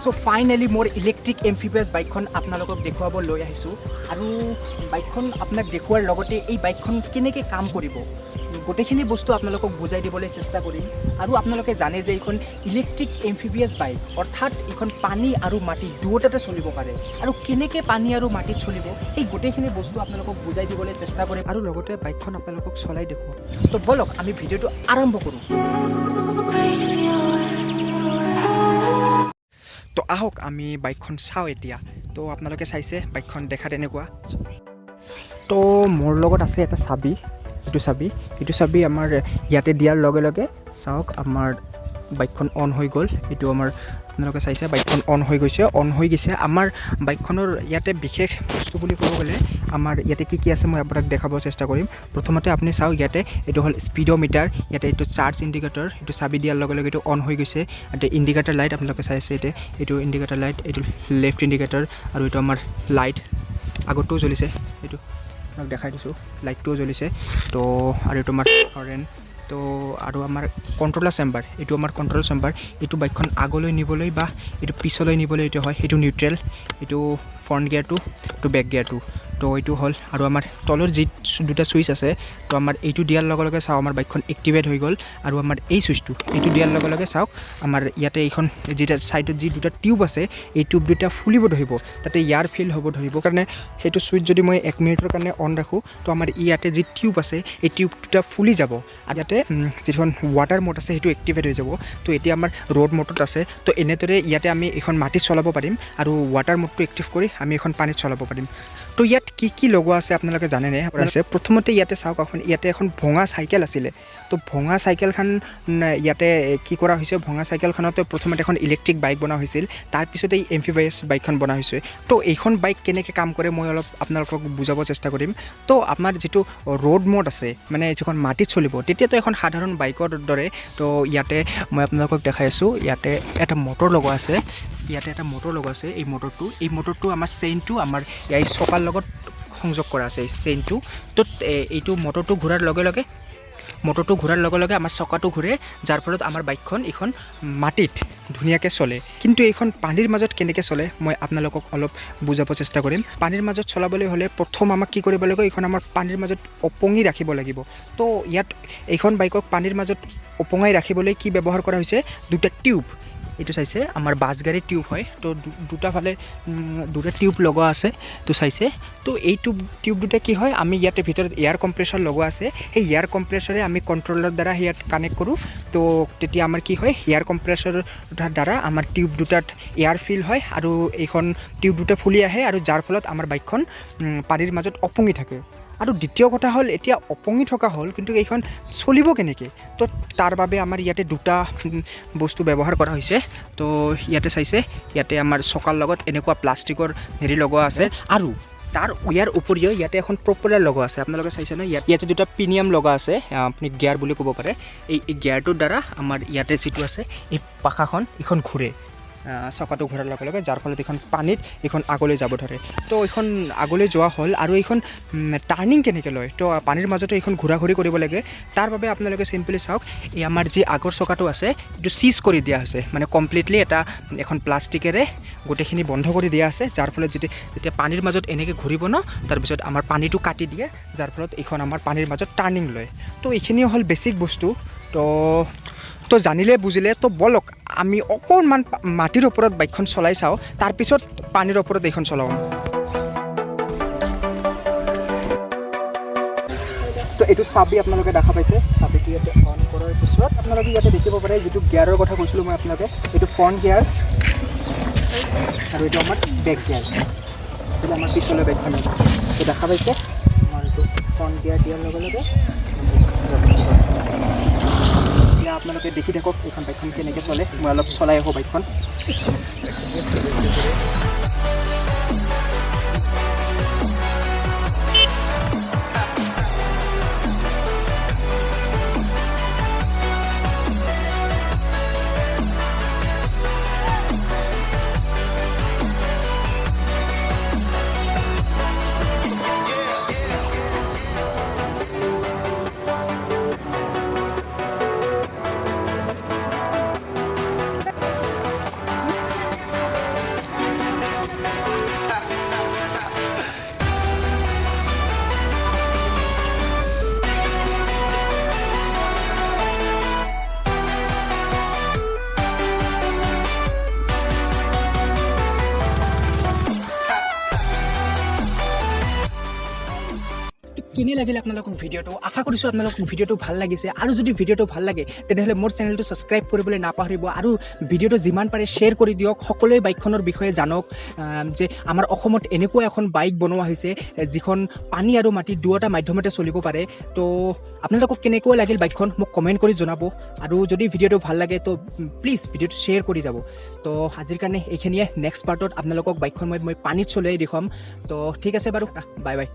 so finally মোৰ electric amphibious বাইকখন আপোনালোকক দেখুৱাব লৈ আহিছোঁ আৰু বাইকখন আপোনাক দেখুৱাৰ লগতে এই বাইকখন কেনেকৈ কাম কৰিব গোটেইখিনি বস্তু আপোনালোকক বুজাই দিবলৈ চেষ্টা কৰিম আৰু আপোনালোকে জানে যে এইখন ইলেক্ট্ৰিক এম্ফিবিয়াছ বাইক অৰ্থাৎ এইখন পানী আৰু মাটি দুয়োটাতে চলিব পাৰে আৰু কেনেকৈ পানী আৰু মাটিত চলিব সেই গোটেইখিনি বস্তু আপোনালোকক বুজাই দিবলৈ চেষ্টা কৰিম আৰু লগতে বাইকখন আপোনালোকক চলাই দেখুৱাম তো বলক আমি ভিডিঅ'টো আৰম্ভ কৰোঁ তো আহক আমি বাইকখন চাওঁ এতিয়া তো আপোনালোকে চাইছে বাইকখন দেখাত এনেকুৱা তো মোৰ লগত আছে এটা চাবি এইটো চাবি আমাৰ ইয়াতে দিয়াৰ লগে লগে চাওক আমাৰ বাইকখন অন হৈ গ'ল এইটো আমাৰ আপোনালোকে চাইছে বাইকখন অন হৈ গৈছে আমাৰ বাইকখনৰ ইয়াতে বিশেষ বস্তু বুলি ক'ব গ'লে আমাৰ ইয়াতে কি আছে মই আপোনাক দেখাব চেষ্টা কৰিম প্ৰথমতে আপুনি চাওক ইয়াতে এইটো হ'ল স্পীডোমিটাৰ ইয়াতে এইটো চাৰ্জ ইণ্ডিকেটৰ এইটো চাবি দিয়াৰ লগে লগে এইটো অন হৈ গৈছে ইয়াতে ইণ্ডিকেটৰ লাইট আপোনালোকে চাইছে এইটো ইণ্ডিকেটৰ লাইট এইটো লেফ্ট ইণ্ডিকেটৰ আৰু এইটো আমাৰ লাইট আগতটোও জ্বলিছে এইটো আপোনাক দেখাই দিছোঁ লাইটটোও জ্বলিছে তো আৰু এইটো আমাৰ হৰেন তো আৰু আমাৰ কণ্ট্ৰলাৰ চেম্বাৰ এইটো আমাৰ কণ্ট্ৰল চেম্বাৰ এইটো বাইকখন আগলৈ নিবলৈ বা এইটো পিছলৈ নিবলৈ এইটো হয় সেইটো নিউট্ৰেল এইটো ফ্ৰণ্ট গিয়াৰটো এইটো বেক গিয়াৰটো তো এইটো হ'ল আৰু আমাৰ তলৰ যি দুটা ছুইচ আছে তো আমাৰ এইটো দিয়াৰ লগে লগে চাওক আমাৰ বাইকখন এক্টিভেট হৈ গ'ল আৰু আমাৰ এই ছুইচটো এইটো দিয়াৰ লগে লগে চাওক আমাৰ ইয়াতে এইখন যিটা ছাইডত যি দুটা টিউব আছে এই টিউব দুটা ফুলিব ধৰিব তাতে ইয়াৰ ফিল হ'ব ধৰিব কাৰণে সেইটো ছুইচ যদি মই 1 মিনিটৰ কাৰণে অন ৰাখোঁ তো আমাৰ ইয়াতে যি টিউব আছে এই টিউব দুটা ফুলি যাব আৰু ইয়াতে যিখন ৱাটাৰ মোড আছে সেইটো এক্টিভেট হৈ যাব তো এতিয়া আমাৰ ৰোড মোডত আছে তো এনেদৰে ইয়াতে আমি এখন মাটিত চলাব পাৰিম আৰু ৱাটাৰ মোডটো এক্টিভ কৰি আমি এখন পানীত চলাব পাৰিম তো ইয়াত কি লগোৱা আছে আপোনালোকে জানেনে আছে প্ৰথমতে ইয়াতে চাওক এখন ইয়াতে এখন ভঙা চাইকেল আছিলে তো ভঙা চাইকেলখন ইয়াতে কি কৰা হৈছে ভঙা চাইকেলখনতে প্ৰথমতে এখন ইলেক্ট্ৰিক বাইক বনোৱা হৈছিল তাৰপিছতে এই এম্ফিবিয়াছ বাইকখন বনোৱা হৈছে তো এইখন বাইক কেনেকৈ কাম কৰে মই অলপ আপোনালোকক বুজাব চেষ্টা কৰিম তো আপোনাৰ যিটো ৰোড মোড আছে মানে যিখন মাটিত চলিব তেতিয়াতো এখন সাধাৰণ বাইকৰ দৰে তো ইয়াতে মই আপোনালোকক দেখাই আছোঁ ইয়াতে এটা মটৰ লগোৱা আছে এই মটৰটো আমাৰ চেইনটো আমাৰ এই চকাৰ লগত সংযোগ কৰা আছে এই চেইনটো তো এইটো মটৰটো ঘূৰাৰ লগে লগে আমাৰ চকাটো ঘূৰে যাৰ ফলত আমাৰ বাইকখন এইখন মাটিত ধুনীয়াকৈ চলে কিন্তু এইখন পানীৰ মাজত কেনেকৈ চলে মই আপোনালোকক অলপ বুজাব চেষ্টা কৰিম পানীৰ মাজত চলাবলৈ হ'লে প্ৰথম আমাক কি কৰিব লাগিব এইখন আমাৰ পানীৰ মাজত উপঙি ৰাখিব লাগিব তো ইয়াত এইখন বাইকক পানীৰ মাজত উপঙাই ৰাখিবলৈ কি ব্যৱহাৰ কৰা হৈছে দুটা টিউব এইটো চাইছে আমাৰ বাছ গাড়ীৰ টিউব হয় তো দুটা টিউব লগোৱা আছে তো চাইছে তো এই টিউব দুটা কি হয় আমি ইয়াতে ভিতৰত এয়াৰ কম্প্ৰেছৰ লগোৱা আছে সেই এয়াৰ কম্প্ৰেছৰে আমি কণ্ট্ৰলৰ দ্বাৰা ইয়াত কানেক্ট কৰোঁ তো তেতিয়া আমাৰ কি হয় এয়াৰ কম্প্ৰেছৰ দ্বাৰা আমাৰ টিউব দুটাত এয়াৰ ফিল হয় আৰু এইখন টিউব দুটা ফুলি আহে আৰু যাৰ ফলত আমাৰ বাইকখন পানীৰ মাজত উপঙি থাকে আৰু দ্বিতীয় কথা হ'ল এতিয়া উপঙি থকা হ'ল কিন্তু এইখন চলিব কেনেকৈ তো তাৰ বাবে আমাৰ ইয়াতে দুটা বস্তু ব্যৱহাৰ কৰা হৈছে তো ইয়াতে চাইছে ইয়াতে আমাৰ চকাৰ লগত এনেকুৱা প্লাষ্টিকৰ হেৰি লগোৱা আছে আৰু তাৰ ইয়াৰ উপৰিও ইয়াতে এখন প্ৰপেলাৰ লগোৱা আছে আপোনালোকে চাইছে ন ইয়াতে দুটা পিনিয়াম লগা আছে আপুনি গিয়াৰ বুলি ক'ব পাৰে এই গিয়াৰটোৰ দ্বাৰা আমাৰ ইয়াতে যিটো আছে এই পাখাখন এইখন ঘূৰে চকাটো ঘূৰাৰ লগে লগে যাৰ ফলত এইখন পানীত এইখন আগলৈ যাব ধৰে তো এইখন আগলৈ যোৱা হ'ল আৰু এইখন টাৰ্ণিং কেনেকৈ লয় তো পানীৰ মাজতে এইখন ঘূৰা ঘূৰি কৰিব লাগে তাৰ বাবে আপোনালোকে চিম্পলি চাওক এই আমাৰ যি আগৰ চকাটো আছে এইটো চিজ কৰি দিয়া হৈছে মানে কমপ্লিটলি এখন প্লাষ্টিকেৰে গোটেইখিনি বন্ধ কৰি দিয়া আছে যাৰ ফলত যেতিয়া পানীৰ মাজত এনেকৈ ঘূৰিব ন তাৰপিছত আমাৰ পানীটো কাটি দিয়ে যাৰ ফলত এইখন আমাৰ পানীৰ মাজত টাৰ্ণিং লয় তো এইখিনি হ'ল বেছিক বস্তু তো জানিলে বুজিলে তো বলক আমি অকণমান মাটিৰ ওপৰত বাইকখন চলাই চাওঁ তাৰপিছত পানীৰ ওপৰত এইখন চলাওঁ তো এইটো চাবি আপোনালোকে দেখা পাইছে চাবিটো ইয়াতে অন কৰাৰ পিছত আপোনালোকে ইয়াতে দেখিব পাৰে যিটো গিয়াৰৰ কথা কৈছিলোঁ মই আপোনালোকে এইটো ফ্ৰণ্ট গিয়াৰ আৰু এইটো আমাৰ বেক গিয়াৰ এইটো আমাৰ পিছলৈ বাইকখন তো দেখা পাইছে আমাৰ এইটো ফ্ৰণ্ট গিয়াৰ দিয়াৰ লগে লগে আপোনালোকে দেখি থাকক এইখন বাইকখন কেনেকৈ চলে মই অলপ চলাই আহোঁ বাইকখন কেনে লাগিল আপোনালোকক ভিডিঅ'টো আশা কৰিছোঁ আপোনালোকক ভিডিঅ'টো ভাল লাগিছে আৰু যদি ভিডিঅ'টো ভাল লাগে তেনেহ'লে মোৰ চেনেলটো ছাবস্ক্ৰাইব কৰিবলৈ নাপাহৰিব আৰু ভিডিঅ'টো যিমান পাৰে শ্বেয়াৰ কৰি দিয়ক সকলোৱে বাইকখনৰ বিষয়ে জানক যে আমাৰ অসমত এনেকুৱা এখন বাইক বনোৱা হৈছে যিখন পানী আৰু মাটি দুয়োটা মাধ্যমতে চলিব পাৰে তো আপোনালোকক কেনেকুৱা লাগিল বাইকখন মোক কমেণ্ট কৰি জনাব আৰু যদি ভিডিঅ'টো ভাল লাগে তো প্লিজ ভিডিঅ'টো শ্বেয়াৰ কৰি যাব তো আজিৰ কাৰণে এইখিনিয়ে নেক্সট পাৰ্টত আপোনালোকক বাইকখন মই পানীত চলাই দেখুৱাম তো ঠিক আছে বাৰু বাই বাই